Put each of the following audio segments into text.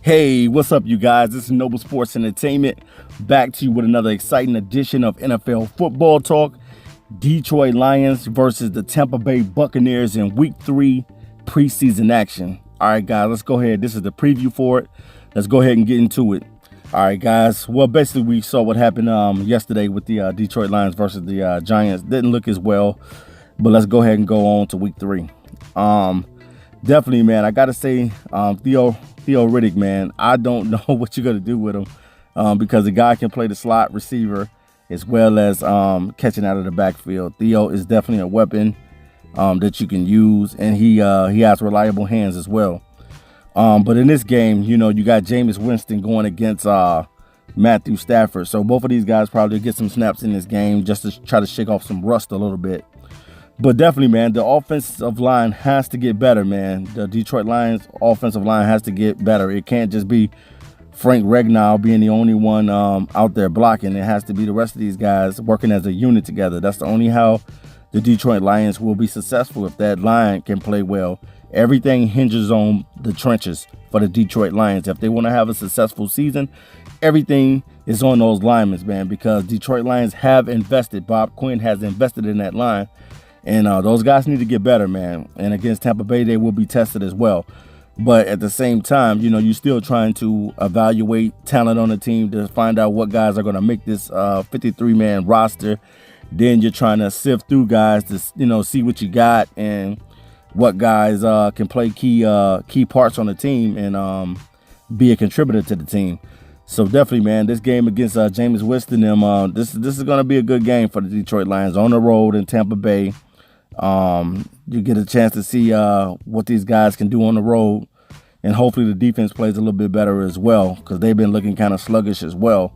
Hey, what's up, you guys? This is Noble Sports Entertainment, back to you with another exciting edition of NFL football talk. Detroit Lions versus the Tampa Bay Buccaneers in Week 3 preseason action. All right, guys, let's go ahead. This is the preview for it. Let's go ahead and get into it. All right, guys. Well, basically, we saw what happened yesterday with the Detroit Lions versus the Giants. Didn't look as well, but let's go ahead and go on to Week 3. Definitely, man, I got to say, Theo Riddick, man, I don't know what you're going to do with him because the guy can play the slot receiver as well as catching out of the backfield. Theo is definitely a weapon that you can use, and he has reliable hands as well. But in this game, you got Jameis Winston going against Matthew Stafford. So both of these guys probably get some snaps in this game just to try to shake off some rust a little bit. But definitely, man, the offensive line has to get better, man. The Detroit Lions offensive line has to get better. It can't just be Frank Regnow being the only one out there blocking. It has to be the rest of these guys working as a unit together. That's the only how the Detroit Lions will be successful, if that line can play well. Everything hinges on the trenches for the Detroit Lions. If they want to have a successful season, everything is on those linemen, man, because Detroit Lions have invested. Bob Quinn has invested in that line. And those guys need to get better, man. And against Tampa Bay, they will be tested as well. But at the same time, you're still trying to evaluate talent on the team to find out what guys are going to make this 53-man roster. Then you're trying to sift through guys to, see what you got and what guys can play key parts on the team and be a contributor to the team. So definitely, man, this game against Jameis Winston, this is going to be a good game for the Detroit Lions on the road in Tampa Bay. You get a chance to see what these guys can do on the road, and hopefully the defense plays a little bit better as well, because they've been looking kind of sluggish as well.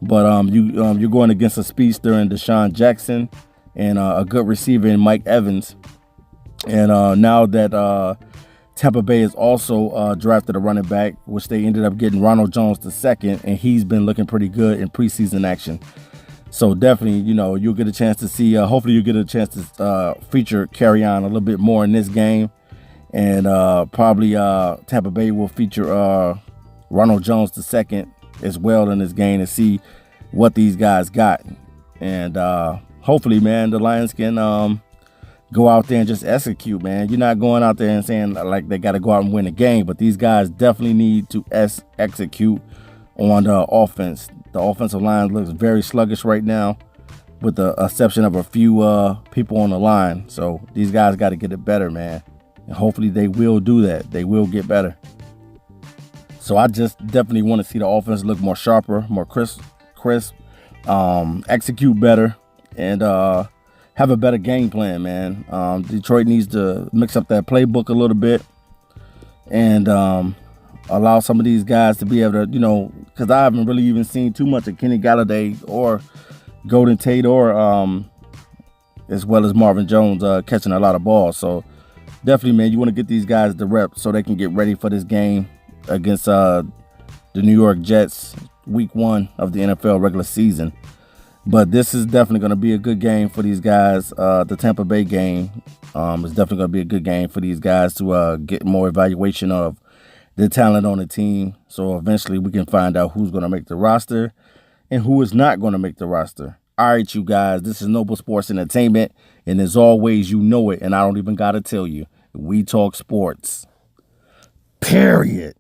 But you're going against a speedster in Deshaun Jackson and a good receiver in Mike Evans. And now that Tampa Bay has also drafted a running back, which they ended up getting Ronald Jones II, and he's been looking pretty good in preseason action. So definitely, you'll get a chance to see, hopefully you'll get a chance to feature Carry-On a little bit more in this game. And probably Tampa Bay will feature Ronald Jones II as well in this game to see what these guys got. And hopefully, man, the Lions can go out there and just execute, man. You're not going out there and saying like they got to go out and win a game, but these guys definitely need to execute on the offense. The offensive line looks very sluggish right now, with the exception of a few people on the line. So these guys got to get it better, man. And hopefully they will do that. They will get better. So I just definitely want to see the offense look more sharper, more crisp, execute better, and have a better game plan, man. Detroit needs to mix up that playbook a little bit and allow some of these guys to be able to, because I haven't really even seen too much of Kenny Galladay or Golden Tate or as well as Marvin Jones catching a lot of balls. So definitely, man, you want to get these guys the rep so they can get ready for this game against the New York Jets, Week 1 of the NFL regular season. But this is definitely going to be a good game for these guys. The Tampa Bay game is definitely going to be a good game for these guys to get more evaluation of the talent on the team. So eventually we can find out who's going to make the roster and who is not going to make the roster. All right, you guys, this is Noble Sports Entertainment. And as always, you know it. And I don't even got to tell you, we talk sports. Period.